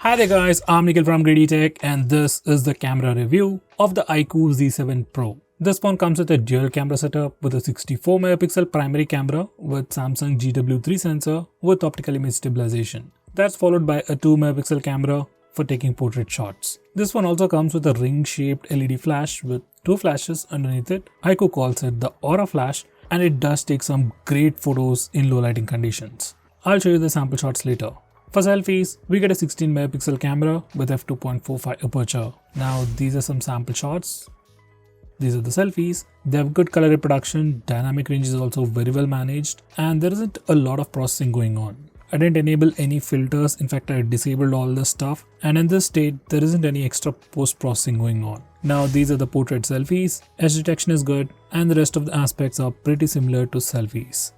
Hi there guys, I'm Nikhil from GreedyTech and this is the camera review of the iQOO Z7 Pro. This phone comes with a dual camera setup with a 64 megapixel primary camera with Samsung GW3 sensor with optical image stabilization. That's followed by a 2 megapixel camera for taking portrait shots. This one also comes with a ring-shaped LED flash with two flashes underneath it. iQOO calls it the Aura Flash and it does take some great photos in low lighting conditions. I'll show you the sample shots later. For selfies, we get a 16 megapixel camera with f2.45 aperture. Now these are some sample shots. These are the selfies. They have good color reproduction, dynamic range is also very well managed, and there isn't a lot of processing going on. I didn't enable any filters, in fact I disabled all this stuff, and in this state there isn't any extra post-processing going on. Now these are the portrait selfies, edge detection is good, and the rest of the aspects are pretty similar to selfies.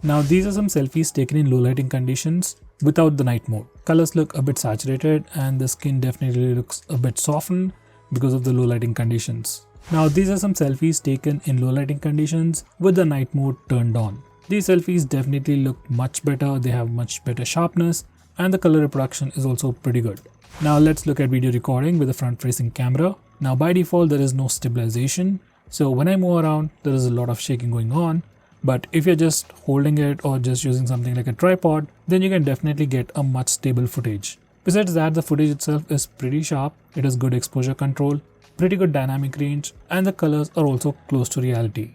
Now these are some selfies taken in low lighting conditions without the night mode. Colors look a bit saturated and the skin definitely looks a bit softened because of the low lighting conditions. Now these are some selfies taken in low lighting conditions with the night mode turned on. These selfies definitely look much better, they have much better sharpness and the color reproduction is also pretty good. Now let's look at video recording with a front facing camera. Now by default there is no stabilization, so when I move around there is a lot of shaking going on. But if you're just holding it or just using something like a tripod, then you can definitely get a much stable footage. Besides that, the footage itself is pretty sharp, it has good exposure control, pretty good dynamic range, and the colors are also close to reality.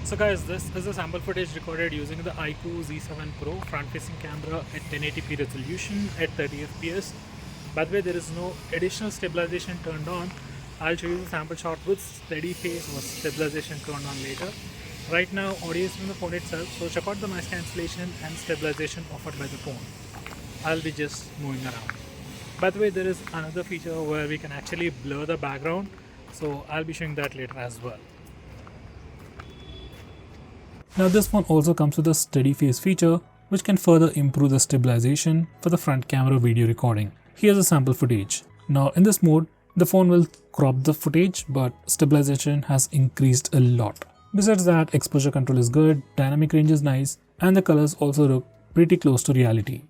So guys, this is the sample footage recorded using the iQOO Z7 Pro front-facing camera at 1080p resolution at 30 fps. By the way, there is no additional stabilization turned on. I'll show you the sample shot with steady phase or stabilization turned on later. Right now, audio is from the phone itself, so check out the noise cancellation and stabilization offered by the phone. I'll be just moving around. By the way, there is another feature where we can actually blur the background, so I'll be showing that later as well. Now this phone also comes with a steady phase feature, which can further improve the stabilization for the front camera video recording. Here's the sample footage. Now in this mode, the phone will crop the footage, but stabilization has increased a lot. Besides that, exposure control is good, dynamic range is nice, and the colors also look pretty close to reality.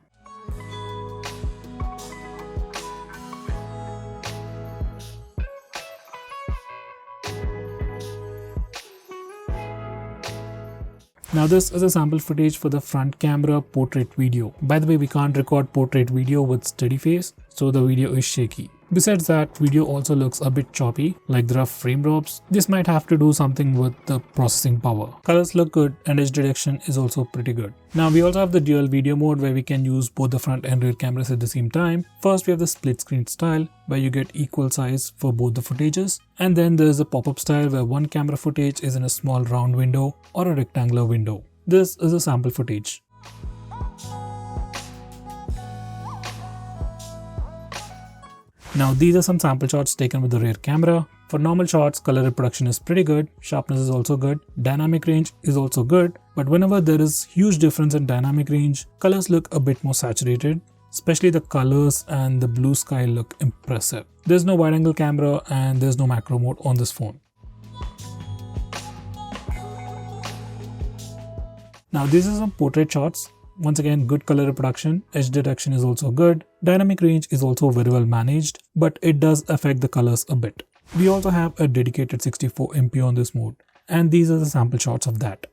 Now this is a sample footage for the front camera portrait video. By the way, we can't record portrait video with steady phase, so the video is shaky. Besides that, video also looks a bit choppy, like there are frame drops. This might have to do something with the processing power. Colors look good and edge detection is also pretty good. Now we also have the dual video mode where we can use both the front and rear cameras at the same time. First we have the split screen style where you get equal size for both the footages. And then there is the pop-up style where one camera footage is in a small round window or a rectangular window. This is a sample footage. Now these are some sample shots taken with the rear camera. For normal shots, color reproduction is pretty good, sharpness is also good, dynamic range is also good, but whenever there is huge difference in dynamic range, colors look a bit more saturated, especially the colors and the blue sky look impressive. There's no wide angle camera and there's no macro mode on this phone. Now these are some portrait shots. Once again, good color reproduction, edge detection is also good, dynamic range is also very well managed, but it does affect the colors a bit. We also have a dedicated 64 MP on this mode, and these are the sample shots of that.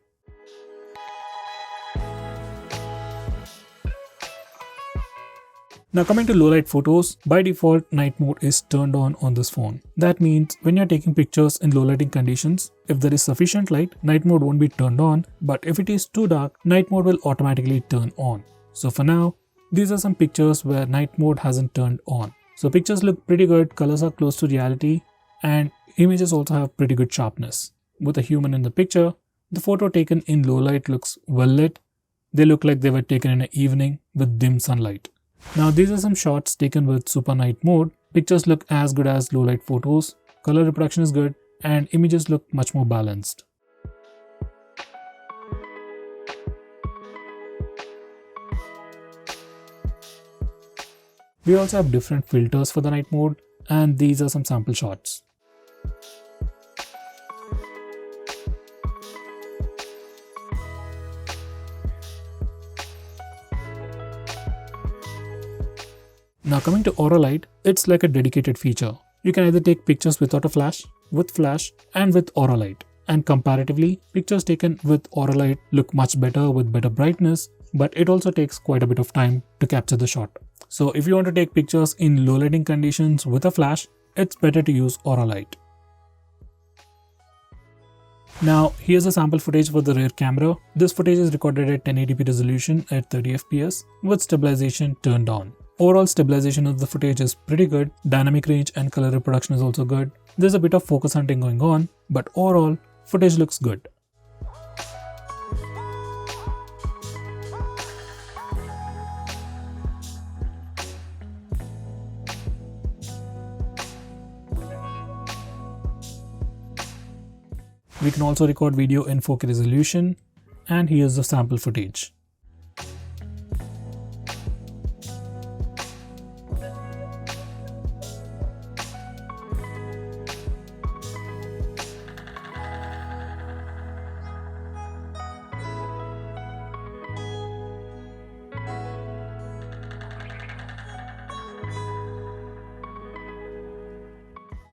Now coming to low light photos, by default night mode is turned on this phone. That means when you're taking pictures in low lighting conditions, if there is sufficient light, night mode won't be turned on, but if it is too dark, night mode will automatically turn on. So for now, these are some pictures where night mode hasn't turned on. So pictures look pretty good, colors are close to reality, and images also have pretty good sharpness. With a human in the picture, the photo taken in low light looks well lit. They look like they were taken in an evening with dim sunlight. Now these are some shots taken with super night mode. Pictures look as good as low light photos, color reproduction is good, and images look much more balanced. We also have different filters for the night mode, and these are some sample shots. Now coming to Aura Light, it's like a dedicated feature. You can either take pictures without a flash, with flash, and with Aura Light. And comparatively, pictures taken with Aura Light look much better with better brightness, but it also takes quite a bit of time to capture the shot. So if you want to take pictures in low lighting conditions with a flash, it's better to use Aura Light. Now here's a sample footage for the rear camera. This footage is recorded at 1080p resolution at 30 fps with stabilization turned on. Overall stabilization of the footage is pretty good, dynamic range and color reproduction is also good. There's a bit of focus hunting going on, but overall, footage looks good. We can also record video in 4K resolution, and here's the sample footage.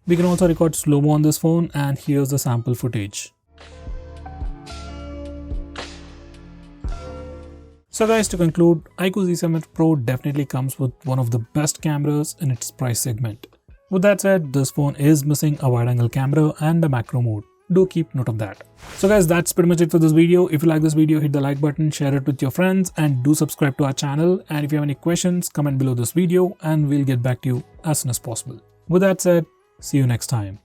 We can also record slow-mo on this phone, and here's the sample footage. So guys, to conclude, iQOO Z7 Pro definitely comes with one of the best cameras in its price segment. With that said, this phone is missing a wide-angle camera and a macro mode. Do keep note of that. So guys, that's pretty much it for this video. If you like this video, hit the like button, share it with your friends, and do subscribe to our channel. And if you have any questions, comment below this video and we'll get back to you as soon as possible. With that said, see you next time.